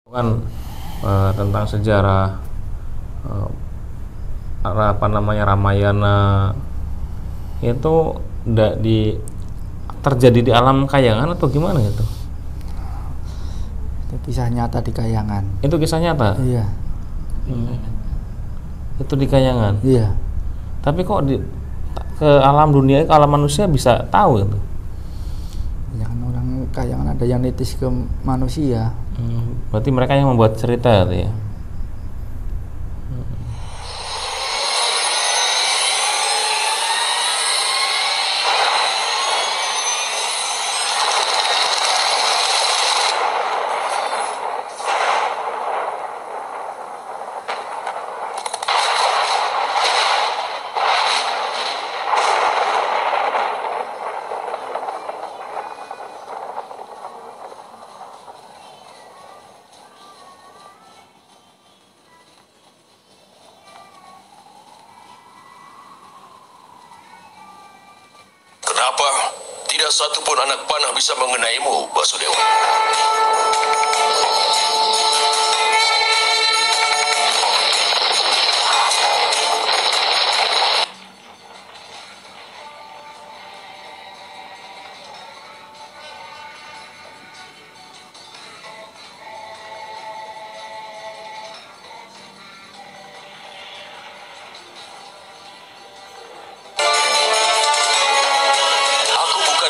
kan tentang sejarah Ramayana itu terjadi di alam kayangan atau gimana itu? Itu kisah nyata di kayangan. Itu kisah nyata? Iya. Itu di kayangan? Iya. Tapi kok ke alam dunia, ke alam manusia bisa tahu itu? Ya kan orang kayangan ada yang nitis ke manusia. Berarti mereka yang membuat cerita itu ya? Kenapa tidak satu pun anak panah bisa mengenaimu, Basudewa?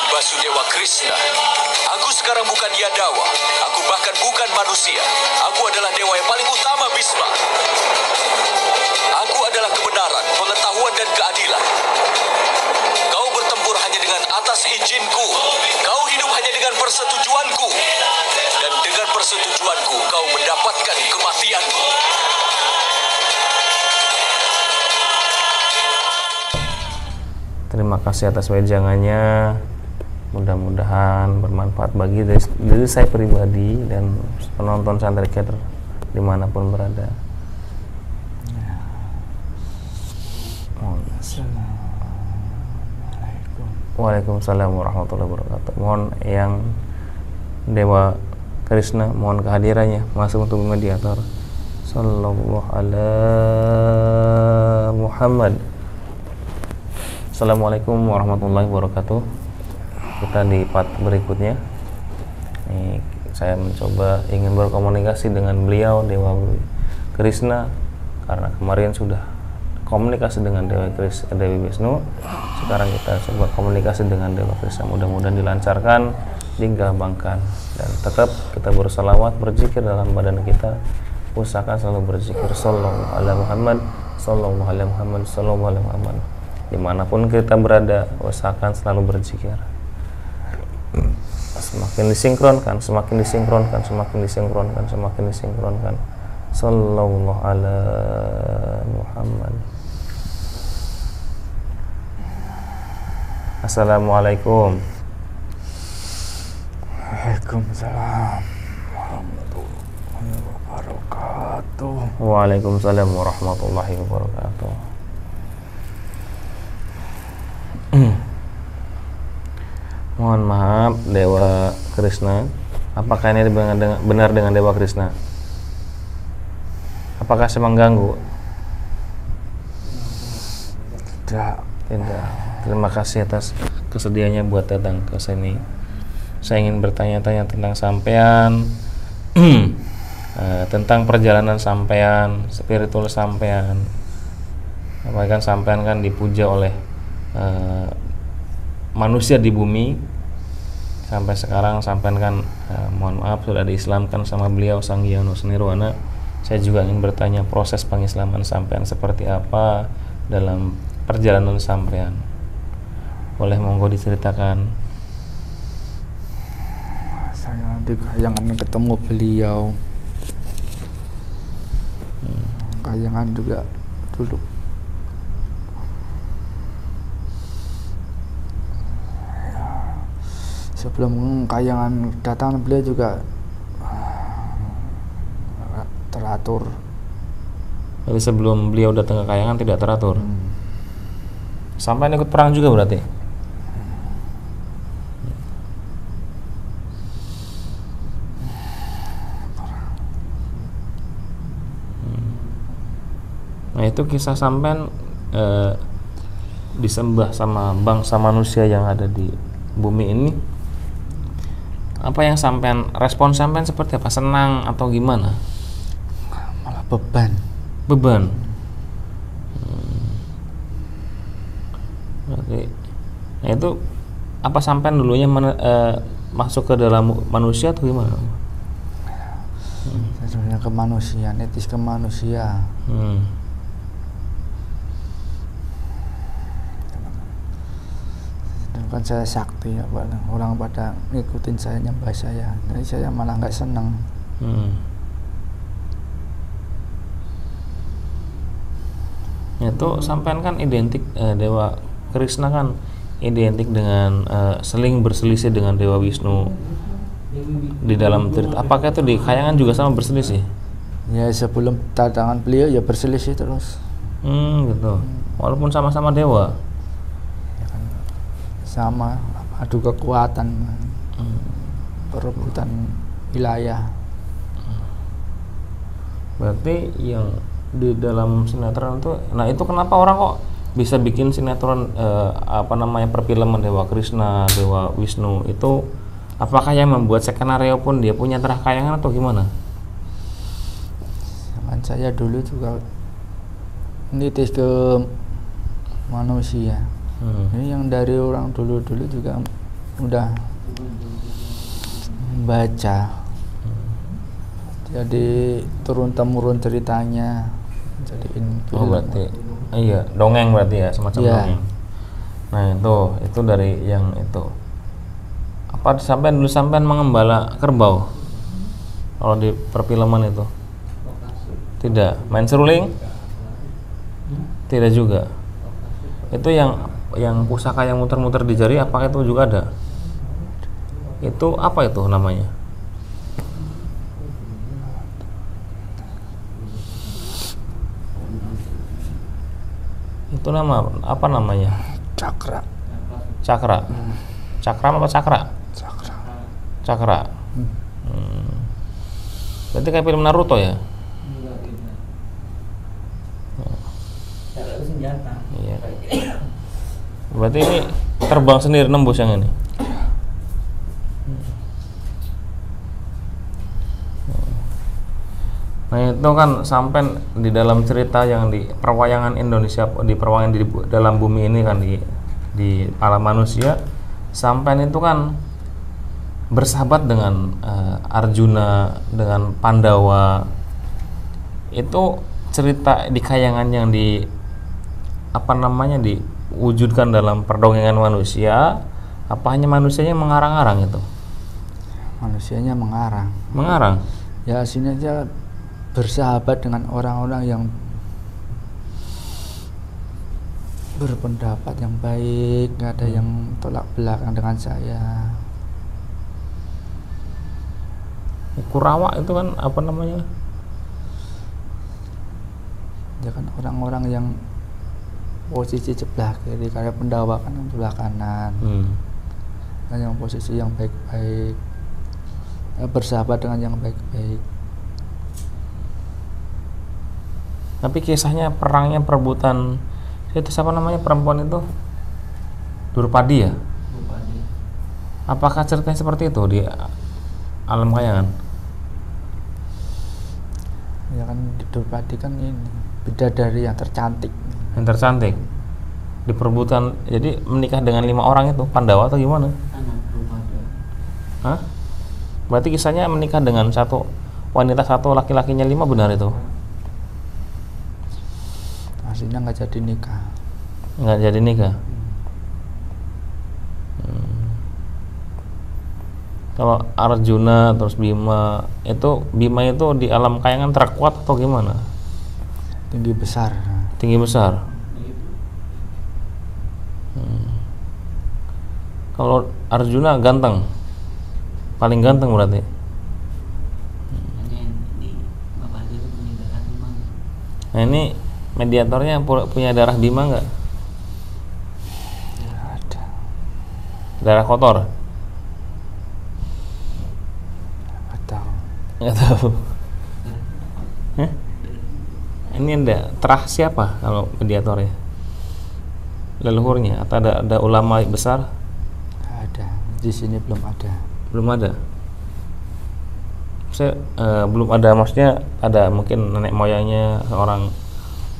Basudewa Krishna. Aku sekarang bukan Yadawa. Aku bahkan bukan manusia. Aku adalah dewa yang paling utama, Bhisma. Aku adalah kebenaran, pengetahuan, dan keadilan. Kau bertempur hanya dengan atas izinku. Kau hidup hanya dengan persetujuanku. Dan dengan persetujuanku, kau mendapatkan kematianmu. Terima kasih atas wejangannya. Mudah-mudahan bermanfaat bagi diri saya pribadi dan penonton Santricator dimanapun berada. Waalaikumsalam warahmatullahi wabarakatuh. Mohon yang Dewa Krishna, mohon kehadirannya masuk untuk mediator. Sallallahu ala Muhammad. Assalamualaikum warahmatullahi wabarakatuh. Kita di part berikutnya. Ini saya mencoba ingin berkomunikasi dengan beliau Dewa Krishna karena kemarin sudah komunikasi dengan Dewi Wisnu. Sekarang kita coba komunikasi dengan Dewa Krishna. Mudah-mudahan dilancarkan, digampangkan, dan tetap kita berselawat, berzikir dalam badan kita. Usahakan selalu berzikir sallallahu alaihi Muhammad, sallallahu alaihi Muhammad, sallallahu alaihi Muhammad. Dimanapun kita berada, usahakan selalu berzikir. Semakin disinkronkan, semakin disinkronkan, semakin disinkronkan, semakin disinkronkan. Sallallahu ala Muhammad. Assalamualaikum. Waalaikumsalam warahmatullahi wabarakatuh. Waalaikumsalam warahmatullahi wabarakatuh. Mohon maaf Dewa Krishna, apakah ini benar dengan Dewa Krishna? Apakah saya mengganggu? Tidak. Terima kasih atas kesediaannya buat datang ke sini. Saya ingin bertanya-tanya tentang sampean, tentang perjalanan sampean, spiritual sampean. Apakah sampean kan dipuja oleh manusia di bumi sampai sekarang. Sampean kan mohon maaf sudah diislamkan sama beliau Sang Hyang Nirwana. Saya juga ingin bertanya proses pengislaman sampean seperti apa dalam perjalanan sampean. Boleh monggo diceritakan. Saya di kayangan ketemu beliau. Kayangan juga dulu. Sebelum kayangan datang beliau juga teratur. Jadi sebelum beliau datang ke kayangan tidak teratur. Sampai ikut perang juga berarti. Nah itu kisah sampean disembah sama bangsa manusia yang ada di bumi ini, apa yang sampean, respon sampean seperti apa? Senang atau gimana? Malah beban. Beban. Oke. Nah itu apa sampean dulunya masuk ke dalam manusia atau gimana? Sebenarnya kemanusiaan, etis kemanusiaan. Kan saya sakti ya, orang pada ngikutin saya, nyembah saya, jadi saya malah nggak seneng. Itu sampean kan identik Dewa Krishna kan identik dengan seling berselisih dengan Dewa Wisnu di dalam cerita. Apakah itu di Kayangan juga sama berselisih? Ya sebelum tantangan beliau ya berselisih terus. Gitu. Walaupun sama-sama dewa. Sama, adu kekuatan, perebutan wilayah. Berarti yang di dalam sinetron itu, nah itu kenapa orang kok bisa bikin sinetron perfilman Dewa Krishna, Dewa Wisnu itu, apakah yang membuat skenario pun dia punya Terah Kayangan atau gimana? Kan saya dulu juga nitis ke manusia. Ini yang dari orang dulu-dulu juga udah baca, jadi turun-temurun ceritanya, jadiin film. Berarti iya dongeng berarti ya, semacam dongeng. Nah itu dari yang itu. Apa sampean mengembala kerbau kalau di perfilman itu? Tidak. Main seruling? Tidak juga. Itu yang pusaka yang muter-muter di jari, apakah itu juga ada? Itu apa itu namanya? Itu nama apa namanya? Cakra. Cakra. Cakram apa cakra? Cakra. Cakra. Berarti kayak film Naruto ya? Cakra itu senjata. Iya. Berarti ini terbang sendiri nembus yang ini. Nah itu kan sampai di dalam cerita yang di perwayangan Indonesia, di perwayangan di dalam bumi ini kan, di alam manusia, sampai itu kan bersahabat dengan Arjuna, dengan Pandawa. Itu cerita di Kayangan yang diwujudkan dalam perdongengan manusia, apa hanya manusianya yang mengarang-arang itu? Manusianya mengarang. Mengarang? Ya sini aja bersahabat dengan orang-orang yang berpendapat yang baik, nggak ada yang tolak belakang dengan saya. Kurawa itu kan apa namanya? Ya kan orang-orang yang posisi sebelah kiri, kayak Pandawa kan sebelah kanan. Dan yang posisi yang baik-baik, bersahabat dengan yang baik-baik. Tapi kisahnya perangnya perebutan itu siapa namanya perempuan itu? Durpadi ya? Bupati. Apakah ceritanya seperti itu di alam Kayangan? Ya kan di Durpadi kan ini bidadari yang tercantik. Yang tercantik di perebutan, jadi menikah dengan 5 orang itu Pandawa atau gimana? Anak Bupati. Hah? Berarti kisahnya menikah dengan satu wanita, satu laki-lakinya 5, benar itu? Aslinya nggak jadi nikah. Nggak jadi nikah. Kalau Arjuna terus Bima itu di alam Kayangan terkuat atau gimana? Tinggi besar. Tinggi besar. Kalau Arjuna ganteng, paling ganteng berarti. Hanya di Bupati itu punya darah memang. Nah ini mediatornya punya darah Bima nggak? Ada. Darah kotor? Nggak tahu. Nggak tahu. Hah? ini ada terah siapa kalau mediatornya? Leluhurnya atau ada ulama besar? Nggak ada, di sini belum ada. Belum ada. Saya belum ada, maksudnya ada mungkin nenek moyangnya seorang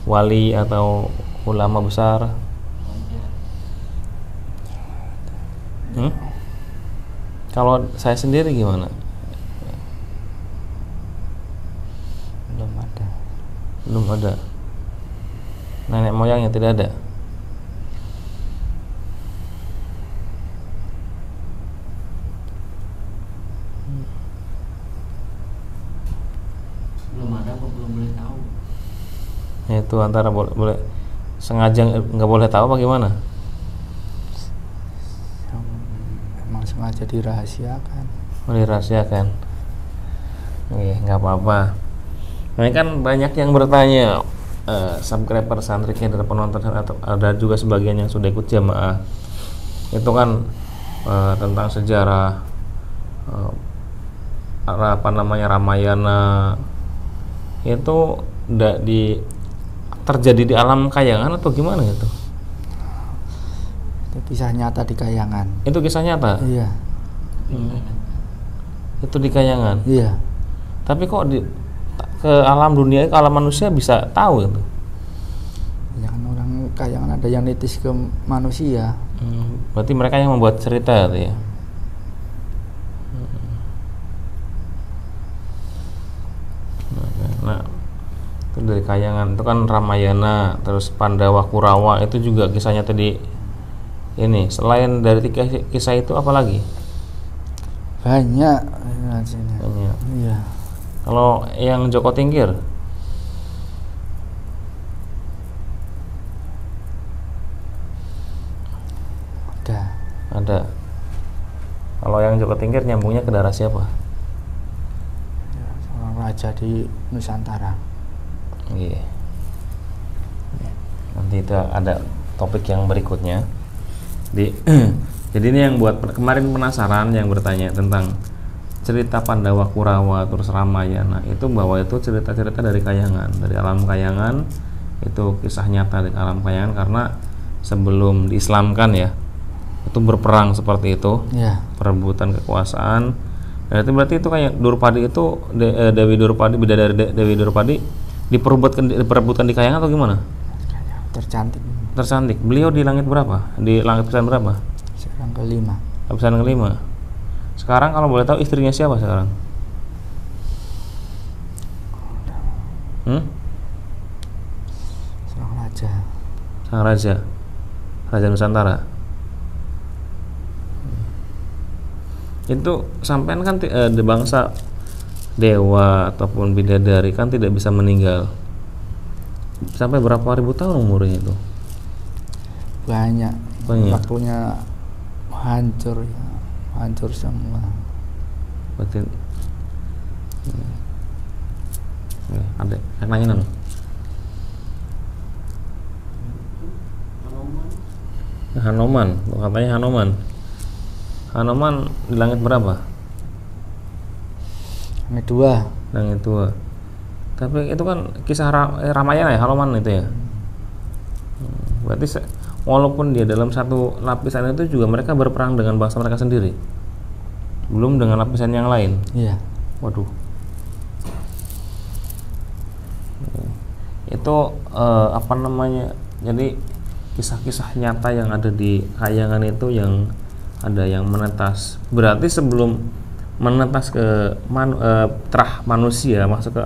wali atau ulama besar. Kalau saya sendiri gimana? Belum ada. Belum ada. Nenek moyangnya tidak ada. Belum ada apa belum boleh tahu? Itu antara boleh sengaja nggak boleh tahu apa gimana? Emang sengaja dirahasiakan. Oh, dirahasiakan. Iya, nggak apa-apa. Nah, ini kan banyak yang bertanya, subscriber santriknya dari penonton atau ada juga sebagian yang sudah ikut jamaah. Itu kan tentang sejarah apa namanya Ramayana itu terjadi di alam kayangan atau gimana gitu? Itu kisah nyata di Kayangan. Itu kisah nyata? Iya. Itu di Kayangan? Iya. Tapi kok ke alam dunia, ke alam manusia bisa tahu gitu? Ya kan orang Kayangan ada yang nitis ke manusia. Berarti mereka yang membuat cerita gitu ya? Nah, itu dari Kayangan, itu kan Ramayana, terus Pandawa Kurawa itu juga kisahnya tadi. Ini selain dari 3 kisah itu apa lagi? Banyak. Banyak. Iya. Kalau yang Joko Tingkir? Ada. Kalau yang Joko Tingkir nyambungnya ke daerah siapa? Ya, seorang raja di Nusantara. Iya. Nanti itu ada topik yang berikutnya. Jadi ini yang buat kemarin penasaran yang bertanya tentang cerita Pandawa Kurawa terus Ramayana itu, bahwa itu cerita-cerita dari Kayangan, dari alam Kayangan. Itu kisah nyata di alam Kayangan karena sebelum diislamkan ya, itu berperang seperti itu, Ya. perebutan kekuasaan. Dan itu berarti itu kayak Durpadi itu Dewi Durpadi, bidadari Dewi Durpadi diperebutkan di Kayangan atau gimana? Tercantik. Tercantik. Beliau di langit berapa? Di langit lapisan berapa? Seorang kelima. Lapisan kelima. Sekarang kalau boleh tahu istrinya siapa sekarang? Seorang raja. Sang raja. Raja Nusantara. Itu sampean kan di bangsa dewa ataupun bidadari kan tidak bisa meninggal. Sampai berapa ribu tahun umurnya itu? Banyak. Waktunya hancur ya. Hancur semua. Berarti ada yang nanya nang? Hanoman, katanya Hanoman. Hanoman di langit berapa? Langit 2. Langit 2. Tapi itu kan kisah Ramayana ya, Hanoman itu ya. Berarti walaupun dia dalam satu lapisan itu juga mereka berperang dengan bangsa mereka sendiri, belum dengan lapisan yang lain. Iya. Waduh. Itu apa namanya? Jadi kisah-kisah nyata yang ada di Kayangan itu yang ada yang menetas. Berarti sebelum menetas ke terah manusia, masuk ke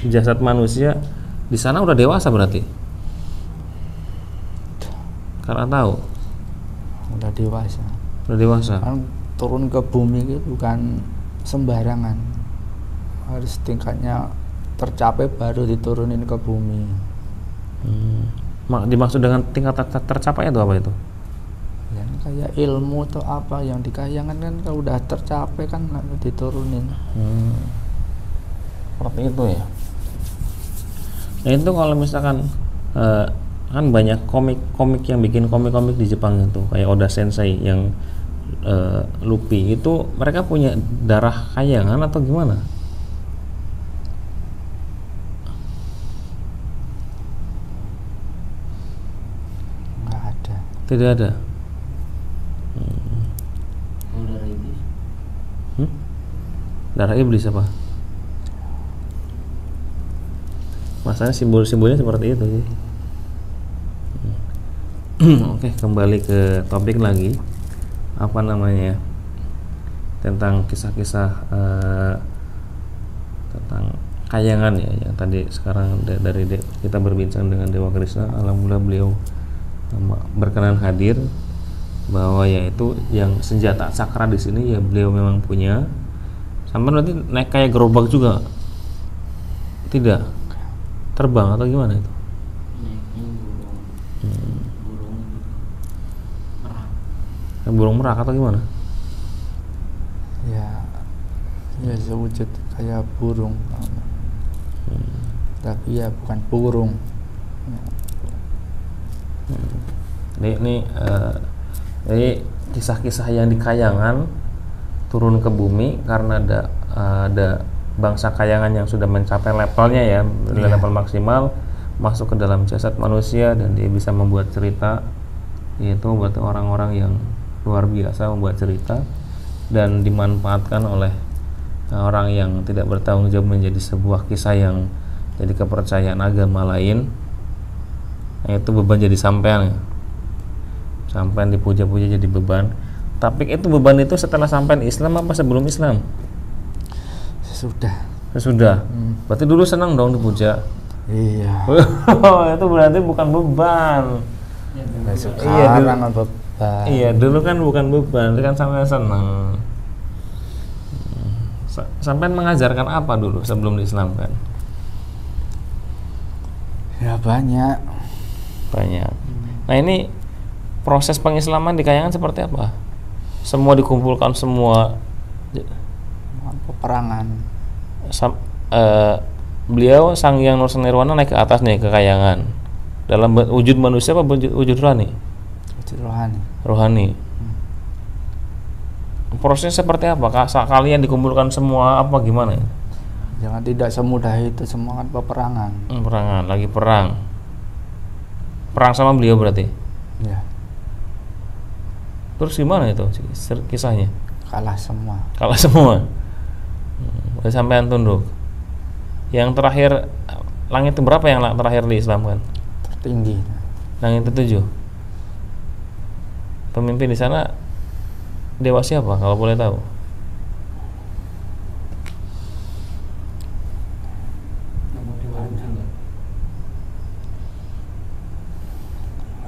jasad manusia, di sana udah dewasa berarti. Karena tahu. Udah dewasa. Udah dewasa. Kan turun ke bumi itu bukan sembarangan. Harus tingkatnya tercapai baru diturunin ke bumi. Dimaksud dengan tingkat tercapai itu apa itu? Ya, kayak ilmu atau apa yang di Kayangan kan kalau udah tercapai kan nggak diturunin. Seperti itu ya. Nah itu kalau misalkan kan banyak komik yang bikin komik di Jepang itu kayak Oda Sensei yang Luffy itu, mereka punya darah Kayangan atau gimana? Tidak ada. Saudara iblis. Darah iblis apa? Masalahnya simbol-simbolnya seperti itu sih. Oke, kembali ke topik lagi. Apa namanya? Tentang kisah-kisah tentang kayangan ya, yang tadi sekarang dari kita berbincang dengan Dewa Krishna. Alhamdulillah beliau berkenan hadir, bahwa yaitu yang senjata cakra di sini ya beliau memang punya. Sampai nanti naik kayak gerobak juga? Tidak? Terbang atau gimana itu? Naiknya burung merak. Burung merak atau gimana? Ya sewujud kayak burung, tapi ya bukan burung. Ini kisah-kisah yang di kayangan turun ke bumi karena ada bangsa kayangan yang sudah mencapai levelnya ya, level maksimal, masuk ke dalam jasad manusia dan dia bisa membuat cerita, yaitu buat orang-orang yang luar biasa membuat cerita dan dimanfaatkan oleh orang yang tidak bertanggung jawab menjadi sebuah kisah yang jadi kepercayaan agama lain. Itu beban jadi sampean dipuja-puja jadi beban. Tapi itu beban itu setelah sampean Islam apa sebelum Islam? Sesudah. Berarti dulu senang dong dipuja. Iya. Itu berarti bukan beban. Sekarang beban. Iya, dulu kan bukan beban, kan sampean senang. Sampean mengajarkan apa dulu sebelum diislamkan? Ya banyak. Nah, ini proses pengislaman di kayangan seperti apa? Semua dikumpulkan semua Peperangan. Beliau Sang Hyang Nursanirwana naik ke atas nih ke kayangan. Dalam wujud manusia apa wujud rohani? Wujud rohani. Rohani. Proses seperti apa? Kalian dikumpulkan semua apa gimana? Jangan tidak semudah itu, semua kan peperangan. Peperangan, lagi perang. Perang sama beliau berarti? Ya. Terus gimana itu kisahnya? Kalah semua. Sampai tunduk. Yang terakhir, langit itu berapa yang terakhir diislamkan? Tertinggi. Langit itu 7. Pemimpin di sana dewa siapa kalau boleh tahu?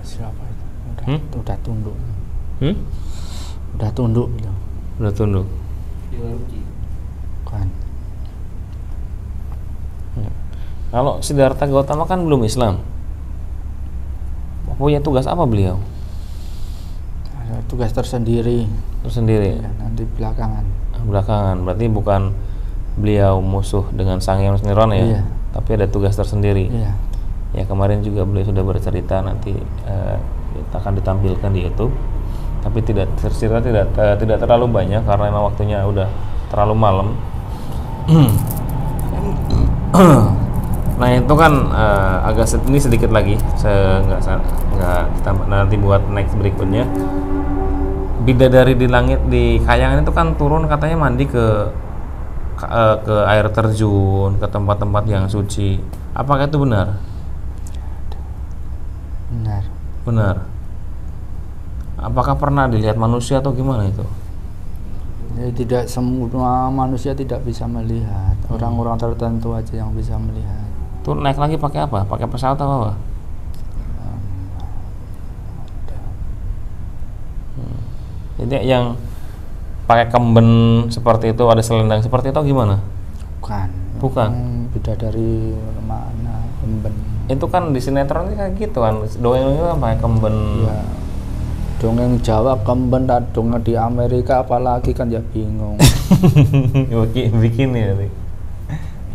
Siapa itu? Udah tunduk. Udah tunduk gitu. Udah tunduk. Dewa Ruci. Kan. Ya. Kalau Siddhartha Gautama kan belum Islam. Punya tugas apa beliau? Ada tugas tersendiri. Ya, nanti belakangan. Berarti bukan beliau musuh dengan Sang Hyang Nursanirwana ya? Iya. Tapi ada tugas tersendiri. Iya. Ya, kemarin juga beliau sudah bercerita, nanti kita akan ditampilkan di YouTube. Tapi tidak terlalu banyak karena memang waktunya udah terlalu malam. Nah, itu kan ini sedikit lagi, nggak kita nanti buat next berikutnya. Bidadari di langit di kayangan itu kan turun katanya mandi ke air terjun, ke tempat-tempat yang suci. Apakah itu benar? Benar. Apakah pernah dilihat manusia atau gimana itu? Ya, tidak semua manusia tidak bisa melihat. Orang-orang tertentu aja yang bisa melihat. Tuh naik lagi pakai apa? Pakai pesawat atau apa? Jadi yang pakai kemben seperti itu, ada selendang seperti itu gimana? Bukan. Beda dari mana kemben. Itu kan di sinetron kayak gitu kan. Dongeng itu kan pakai kemben. Ya. Dongeng Jawa kemben, dongeng di Amerika apalagi kan ya bingung.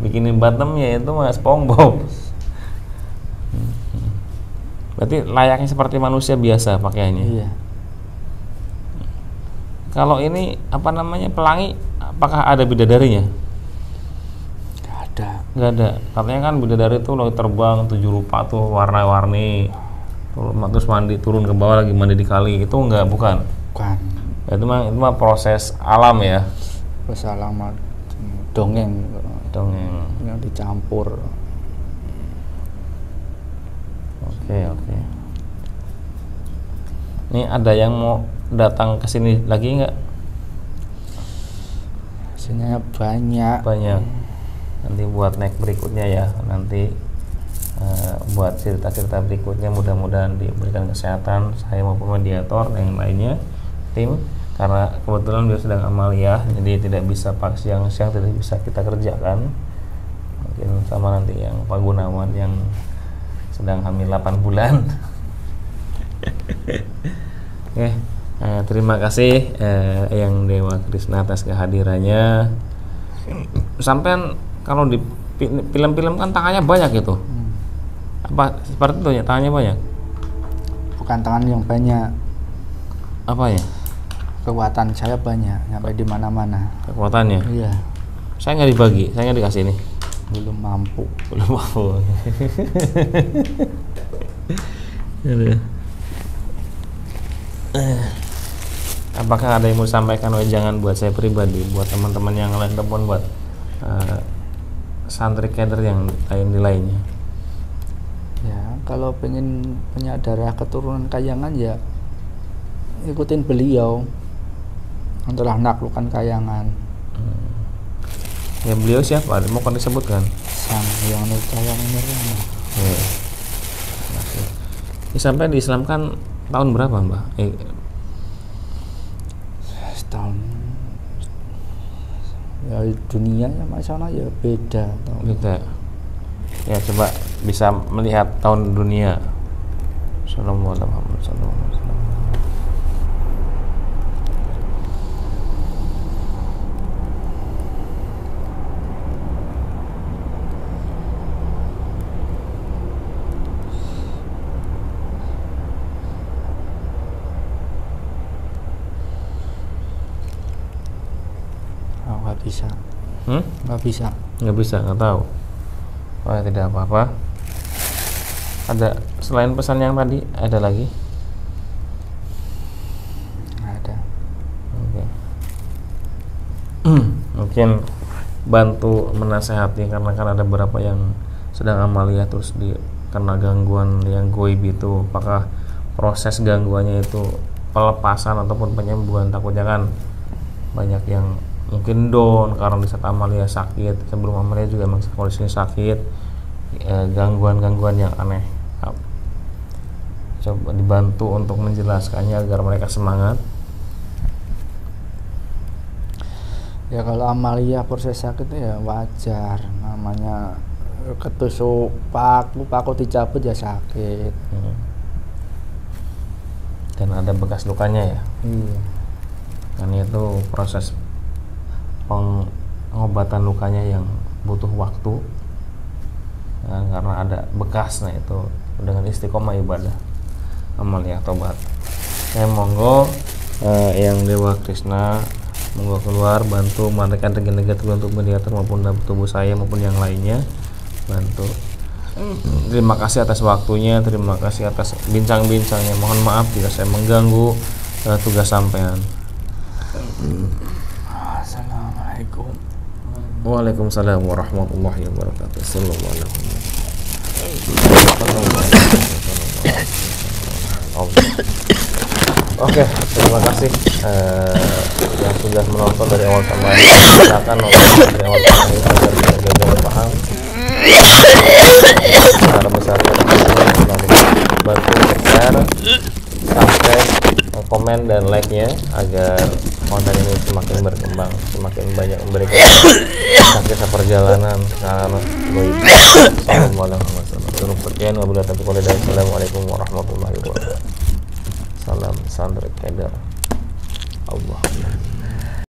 Bikinin bottomnya itu mas SpongeBob. Berarti layaknya seperti manusia biasa pakaiannya. Iya. Kalau ini apa namanya pelangi, apakah ada bidadarinya? Nggak ada. Katanya kan bidadari itu lagi terbang 7 rupa tuh warna-warni. terus mandi turun ke bawah lagi mandi di kali itu enggak, bukan? Bukan. Itu mah proses alam ya. Proses alam dongeng yang dicampur. Oke. Ini ada yang mau datang ke sini lagi nggak? Sini banyak. Nanti buat next berikutnya ya. Nanti buat cerita-cerita berikutnya mudah-mudahan diberikan kesehatan saya maupun mediator dan yang lainnya tim, karena kebetulan dia sedang amaliyah jadi tidak bisa pas siang-siang tidak bisa kita kerjakan. Mungkin sama nanti yang Pak Gunawan yang sedang hamil 8 bulan. Oke, terima kasih yang Dewa Krishna atas kehadirannya. Sampean kalau di film-film kan tangannya banyak gitu. Apa seperti itu ya, tangannya banyak? Bukan tangan yang banyak. Apa ya? Kekuatan saya banyak, sampai di mana-mana. Kekuatannya? Iya. Saya nggak dibagi, saya nggak dikasih nih. Belum mampu. Apakah ada yang mau sampaikan jangan buat saya pribadi, buat teman-teman yang lain ataupun buat santri kader yang lainnya? Ya, kalau pengen punya darah keturunan Kayangan ya ikutin beliau untuk menaklukkan Kayangan. Ya beliau siapa? Mau kan disebutkan? Sang Hyang Nucaya Nirwana. Sampai diislamkan tahun berapa, Mbak? Setahun. Ya dunia ya masalah ya beda. Beda. Ya coba bisa melihat tahun dunia. Sallallahu alaihi wasallam. Nggak bisa, nggak tahu. Oh ya, tidak apa-apa. Ada selain pesan yang tadi ada lagi? Ada. Oke. Mungkin bantu menasehati karena kan ada beberapa yang sedang amaliyah terus karena gangguan yang goib itu. Apakah proses gangguannya itu pelepasan ataupun penyembuhan? Takutnya kan banyak yang mungkin down karena di saat amaliyah sakit, sebelum amaliyah juga memang kondisinya sakit, gangguan-gangguan yang aneh. Coba dibantu untuk menjelaskannya agar mereka semangat. Ya kalau amaliyah proses sakit ya wajar, namanya ketusuk paku dicabut ya sakit. Dan ada bekas lukanya ya. Iya. Dan itu proses pengobatan lukanya yang butuh waktu karena ada bekasnya itu dengan istiqomah ibadah amaliyah tobat. Monggo yang Dewa Krishna monggo keluar bantu mengadakan negatif untuk mediator maupun tubuh saya maupun yang lainnya bantu. Terima kasih atas waktunya, terima kasih atas bincang-bincangnya. Mohon maaf jika saya mengganggu tugas sampean. Assalamualaikum. Waalaikumsalam warahmatullahi wabarakatuh. Sallallahu alaihi wasallam. Oke, terima kasih yang sudah menonton dari awal sampai akhir. Silakan nonton dari awal sampai akhir agar gagal paham. Besar-besarnya bantu share, subscribe, komen dan like-nya agar konten ini semakin berkembang, semakin banyak memberikan kisah perjalanan karena goib. Assalamualaikum warahmatullahi wabarakatuh. Salam santri kader. Allah.